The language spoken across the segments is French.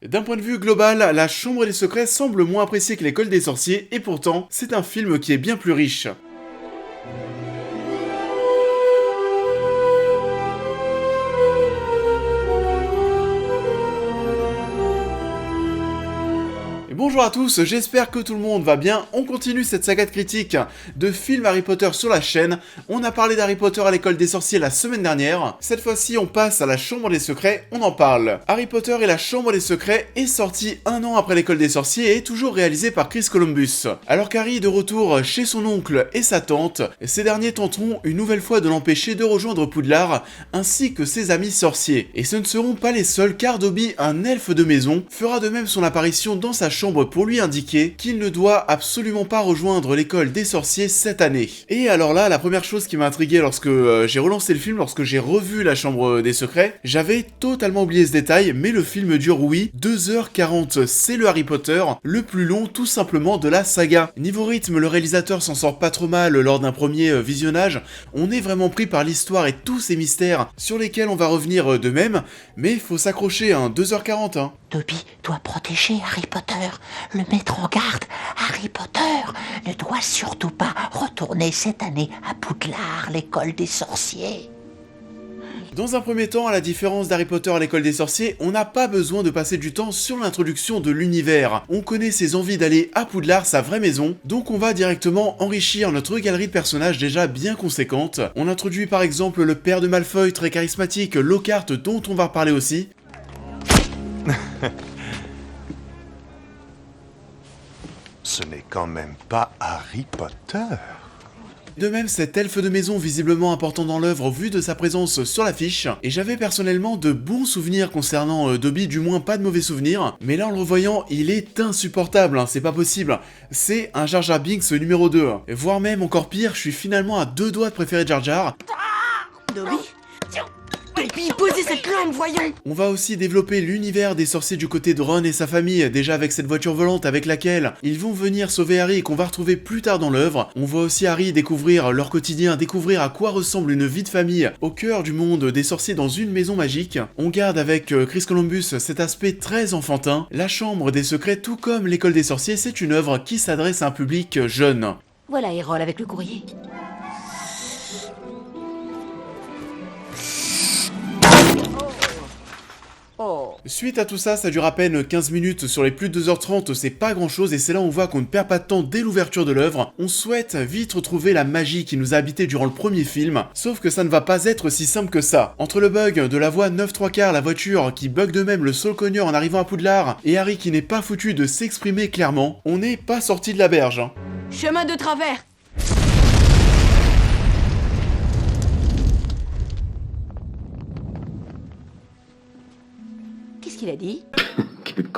D'un point de vue global, La Chambre des Secrets semble moins appréciée que l'École des Sorciers, et pourtant, c'est un film qui est bien plus riche. Bonjour à tous, j'espère que tout le monde va bien. On continue cette saga de critique de films Harry Potter sur la chaîne. On a parlé d'Harry Potter à l'école des sorciers la semaine dernière. Cette fois-ci, on passe à La Chambre des Secrets, on en parle. Harry Potter et la Chambre des Secrets est sorti un an après l'école des sorciers et est toujours réalisé par Chris Columbus. Alors qu'Harry est de retour chez son oncle et sa tante, ces derniers tenteront une nouvelle fois de l'empêcher de rejoindre Poudlard, ainsi que ses amis sorciers. Et ce ne seront pas les seuls, car Dobby, un elfe de maison, fera de même son apparition dans sa chambre pour lui indiquer qu'il ne doit absolument pas rejoindre l'école des sorciers cette année. Et alors là, la première chose qui m'a intrigué lorsque j'ai relancé le film, lorsque j'ai revu La Chambre des Secrets, j'avais totalement oublié ce détail, mais le film dure, oui, 2h40. C'est le Harry Potter le plus long tout simplement de la saga. Niveau rythme, le réalisateur s'en sort pas trop mal lors d'un premier visionnage. On est vraiment pris par l'histoire et tous ces mystères sur lesquels on va revenir de même, mais faut s'accrocher, 2h40. Dobby doit protéger Harry Potter, le mettre en garde. Harry Potter ne doit surtout pas retourner cette année à Poudlard, l'école des sorciers. Dans un premier temps, à la différence d'Harry Potter à l'école des sorciers, on n'a pas besoin de passer du temps sur l'introduction de l'univers. On connaît ses envies d'aller à Poudlard, sa vraie maison, donc on va directement enrichir notre galerie de personnages déjà bien conséquente. On introduit par exemple le père de Malfoy, très charismatique, Lockhart, dont on va reparler aussi. Ce n'est quand même pas Harry Potter. De même, cet elfe de maison visiblement important dans l'œuvre vu de sa présence sur l'affiche, et j'avais personnellement de bons souvenirs concernant Dobby, du moins pas de mauvais souvenirs, mais là en le revoyant, il est insupportable, c'est pas possible. C'est un Jar Jar Binks numéro 2, voire même encore pire, je suis finalement à deux doigts de préférer Jar Jar. Dobby, posez cette lampe, voyons. On va aussi développer l'univers des sorciers du côté de Ron et sa famille, déjà avec cette voiture volante avec laquelle ils vont venir sauver Harry et qu'on va retrouver plus tard dans l'œuvre. On voit aussi Harry découvrir leur quotidien, découvrir à quoi ressemble une vie de famille au cœur du monde des sorciers dans une maison magique. On garde avec Chris Columbus cet aspect très enfantin. La Chambre des Secrets, tout comme l'école des sorciers, c'est une œuvre qui s'adresse à un public jeune. Voilà Errol avec le courrier. Suite à tout ça, ça dure à peine 15 minutes sur les plus de 2h30, c'est pas grand chose et c'est là où on voit qu'on ne perd pas de temps dès l'ouverture de l'œuvre. On souhaite vite retrouver la magie qui nous a habité durant le premier film, sauf que ça ne va pas être si simple que ça. Entre le bug de la voie 9/3, la voiture qui bug de même le Saul Cogneur en arrivant à Poudlard, et Harry qui n'est pas foutu de s'exprimer clairement, on n'est pas sorti de la berge. Chemin de travers. Qu'est-ce qu'il a dit ?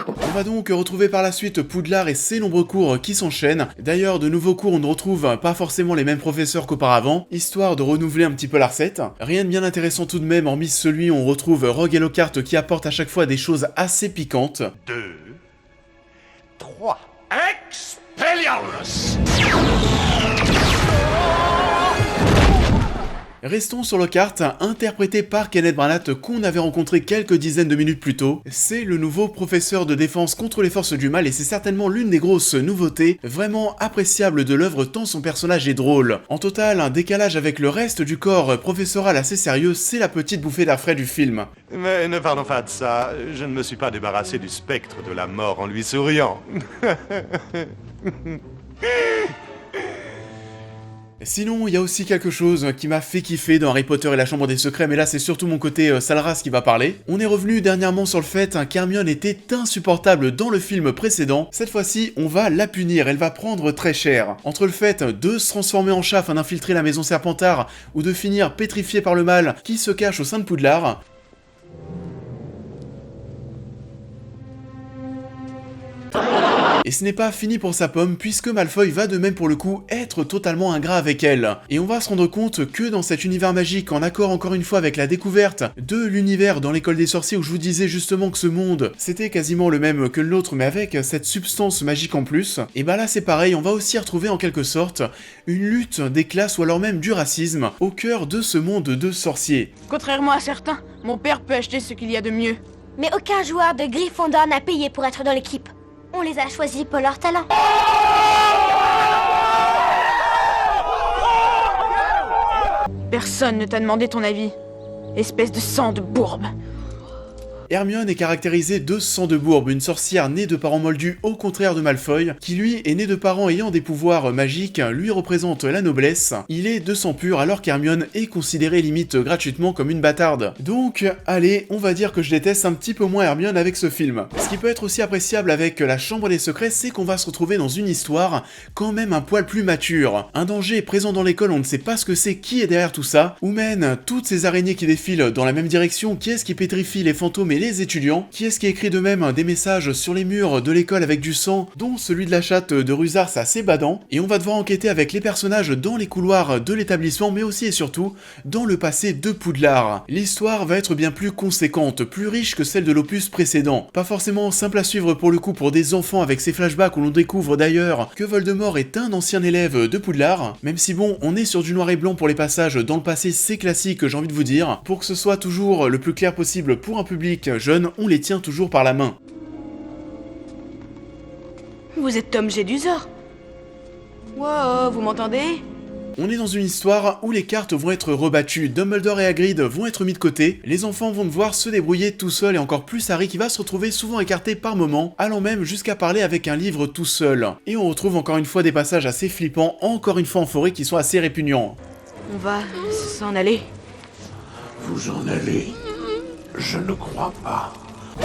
On va donc retrouver par la suite Poudlard et ses nombreux cours qui s'enchaînent. D'ailleurs, de nouveaux cours, on ne retrouve pas forcément les mêmes professeurs qu'auparavant, histoire de renouveler un petit peu la recette. Rien de bien intéressant tout de même, hormis celui où on retrouve Rogue et Lockhart qui apportent à chaque fois des choses assez piquantes. 2, 3. Expelliarmus! Restons sur Lockhart, interprété par Kenneth Branagh qu'on avait rencontré quelques dizaines de minutes plus tôt. C'est le nouveau professeur de défense contre les forces du mal et c'est certainement l'une des grosses nouveautés vraiment appréciables de l'œuvre tant son personnage est drôle. En total, un décalage avec le reste du corps professoral assez sérieux, c'est la petite bouffée d'air frais du film. Mais ne parlons pas de ça. Je ne me suis pas débarrassé du spectre de la mort en lui souriant. Sinon, il y a aussi quelque chose qui m'a fait kiffer dans Harry Potter et la Chambre des Secrets, mais là c'est surtout mon côté sale race qui va parler. On est revenu dernièrement sur le fait qu'Hermione était insupportable dans le film précédent. Cette fois-ci, on va la punir, elle va prendre très cher. Entre le fait de se transformer en chat afin d'infiltrer la maison Serpentard, ou de finir pétrifié par le mal qui se cache au sein de Poudlard, et ce n'est pas fini pour sa pomme, puisque Malfoy va de même pour le coup être totalement ingrat avec elle. Et on va se rendre compte que dans cet univers magique, en accord encore une fois avec la découverte de l'univers dans l'école des sorciers où je vous disais justement que ce monde c'était quasiment le même que l'autre mais avec cette substance magique en plus, et bah là c'est pareil, on va aussi retrouver en quelque sorte une lutte des classes ou alors même du racisme au cœur de ce monde de sorciers. Contrairement à certains, mon père peut acheter ce qu'il y a de mieux. Mais aucun joueur de Gryffondor n'a payé pour être dans l'équipe. On les a choisis pour leur talent. Personne ne t'a demandé ton avis. Espèce de sang de bourbe. Hermione est caractérisée de sang de bourbe, une sorcière née de parents moldus au contraire de Malfoy, qui lui est né de parents ayant des pouvoirs magiques, lui représente la noblesse, il est de sang pur alors qu'Hermione est considérée limite gratuitement comme une bâtarde. Donc, allez, on va dire que je déteste un petit peu moins Hermione avec ce film. Ce qui peut être aussi appréciable avec La Chambre des Secrets, c'est qu'on va se retrouver dans une histoire quand même un poil plus mature. Un danger est présent dans l'école, on ne sait pas ce que c'est, qui est derrière tout ça, où mènent toutes ces araignées qui défilent dans la même direction, qui est-ce qui pétrifie les fantômes et les étudiants, qui est-ce qui écrit de même des messages sur les murs de l'école avec du sang, dont celui de la chatte de Rusard, c'est assez badant, et on va devoir enquêter avec les personnages dans les couloirs de l'établissement, mais aussi et surtout dans le passé de Poudlard. L'histoire va être bien plus conséquente, plus riche que celle de l'opus précédent, pas forcément simple à suivre pour le coup pour des enfants avec ces flashbacks où l'on découvre d'ailleurs que Voldemort est un ancien élève de Poudlard, même si bon, on est sur du noir et blanc pour les passages dans le passé, c'est classique, j'ai envie de vous dire, pour que ce soit toujours le plus clair possible pour un public jeune, on les tient toujours par la main. Vous êtes Tom Jedusor. Wow, vous m'entendez? On est dans une histoire où les cartes vont être rebattues, Dumbledore et Hagrid vont être mis de côté, les enfants vont devoir se débrouiller tout seuls et encore plus Harry qui va se retrouver souvent écarté par moments, allant même jusqu'à parler avec un livre tout seul. Et on retrouve encore une fois des passages assez flippants, encore une fois en forêt qui sont assez répugnants. On va s'en aller. Vous en allez? Je ne crois pas.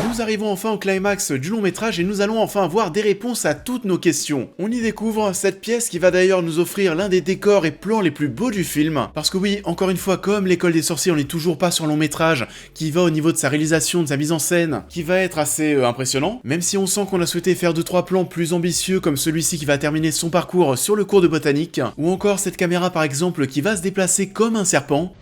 Nous arrivons enfin au climax du long métrage et nous allons enfin avoir des réponses à toutes nos questions. On y découvre cette pièce qui va d'ailleurs nous offrir l'un des décors et plans les plus beaux du film. Parce que oui, encore une fois, comme l'école des sorciers, on n'est toujours pas sur un long métrage qui va au niveau de sa réalisation, de sa mise en scène, qui va être assez impressionnant. Même si on sent qu'on a souhaité faire 2-3 plans plus ambitieux comme celui-ci qui va terminer son parcours sur le cours de botanique. Ou encore cette caméra par exemple qui va se déplacer comme un serpent.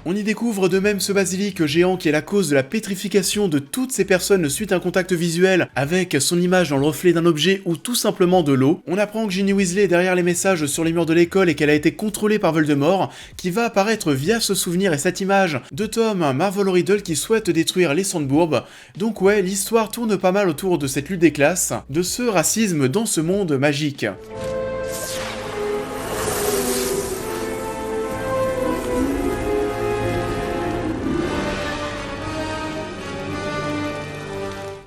On y découvre de même ce basilic géant qui est la cause de la pétrification de toutes ces personnes suite à un contact visuel avec son image dans le reflet d'un objet ou tout simplement de l'eau. On apprend que Ginny Weasley est derrière les messages sur les murs de l'école et qu'elle a été contrôlée par Voldemort, qui va apparaître via ce souvenir et cette image de Tom, Marvolo Riddle qui souhaite détruire les Sandbourg. Donc ouais, l'histoire tourne pas mal autour de cette lutte des classes, de ce racisme dans ce monde magique.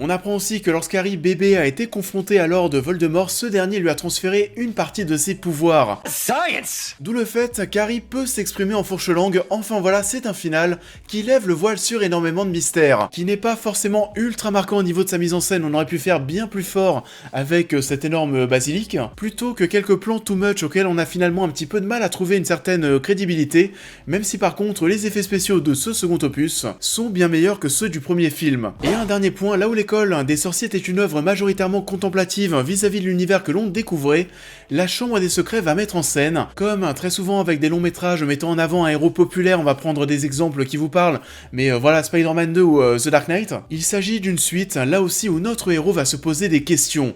On apprend aussi que lorsqu'Harry bébé a été confronté à Lord Voldemort, ce dernier lui a transféré une partie de ses pouvoirs. Science! D'où le fait qu'Harry peut s'exprimer en fourche-langue, enfin voilà, c'est un final qui lève le voile sur énormément de mystères, qui n'est pas forcément ultra marquant au niveau de sa mise en scène, on aurait pu faire bien plus fort avec cet énorme basilic, plutôt que quelques plans too much auxquels on a finalement un petit peu de mal à trouver une certaine crédibilité, même si par contre les effets spéciaux de ce second opus sont bien meilleurs que ceux du premier film. Et un dernier point, là où l'école des sorciers était une œuvre majoritairement contemplative vis-à-vis de l'univers que l'on découvrait, La Chambre des Secrets va mettre en scène, comme très souvent avec des longs métrages mettant en avant un héros populaire, on va prendre des exemples qui vous parlent, mais voilà Spider-Man 2 ou The Dark Knight, il s'agit d'une suite, là aussi où notre héros va se poser des questions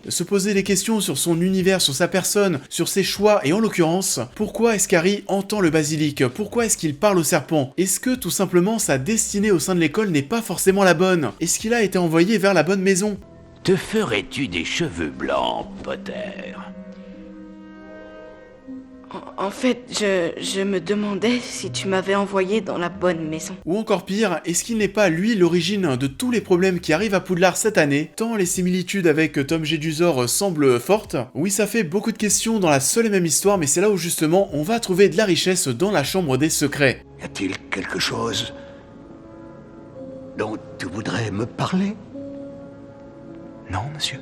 sur son univers, sur sa personne, sur ses choix, et en l'occurrence, pourquoi est-ce qu'Harry entend le basilic? Pourquoi est-ce qu'il parle au serpent? Est-ce que tout simplement sa destinée au sein de l'école n'est pas forcément la bonne? Est-ce qu'il a été envoyé vers la bonne maison? Te ferais-tu des cheveux blancs, Potter? En fait, je me demandais si tu m'avais envoyé dans la bonne maison. Ou encore pire, est-ce qu'il n'est pas lui l'origine de tous les problèmes qui arrivent à Poudlard cette année, tant les similitudes avec Tom Jedusor semblent fortes? Oui, ça fait beaucoup de questions dans la seule et même histoire, mais c'est là où justement on va trouver de la richesse dans la Chambre des Secrets. Y a-t-il quelque chose dont tu voudrais me parler? Non, monsieur.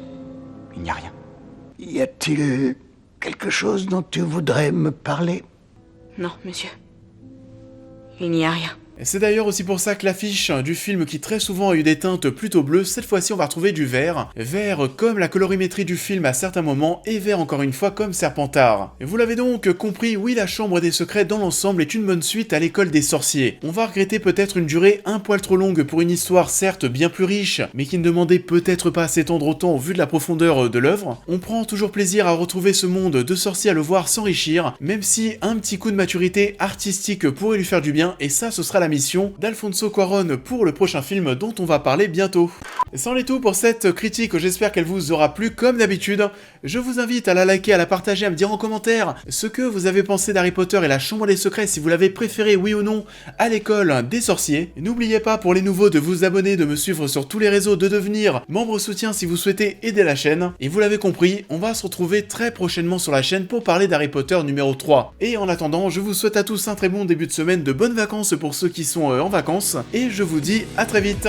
Il n'y a rien. Y a-t-il quelque chose dont tu voudrais me parler? Non, monsieur. Il n'y a rien. C'est d'ailleurs aussi pour ça que l'affiche du film qui très souvent a eu des teintes plutôt bleues, cette fois-ci on va retrouver du vert. Vert comme la colorimétrie du film à certains moments, et vert encore une fois comme Serpentard. Et vous l'avez donc compris, oui, la Chambre des Secrets dans l'ensemble est une bonne suite à l'école des sorciers. On va regretter peut-être une durée un poil trop longue pour une histoire certes bien plus riche, mais qui ne demandait peut-être pas à s'étendre autant au vu de la profondeur de l'œuvre. On prend toujours plaisir à retrouver ce monde de sorciers, à le voir s'enrichir, même si un petit coup de maturité artistique pourrait lui faire du bien, et ça ce sera la mission d'Alfonso Cuarón pour le prochain film dont on va parler bientôt. C'en est tout pour cette critique, j'espère qu'elle vous aura plu comme d'habitude. Je vous invite à la liker, à la partager, à me dire en commentaire ce que vous avez pensé d'Harry Potter et la Chambre des Secrets, si vous l'avez préféré oui ou non à l'école des sorciers. N'oubliez pas pour les nouveaux de vous abonner, de me suivre sur tous les réseaux, de devenir membre soutien si vous souhaitez aider la chaîne. Et vous l'avez compris, on va se retrouver très prochainement sur la chaîne pour parler d'Harry Potter numéro 3. Et en attendant, je vous souhaite à tous un très bon début de semaine, de bonnes vacances pour ceux qui sont en vacances, et je vous dis à très vite.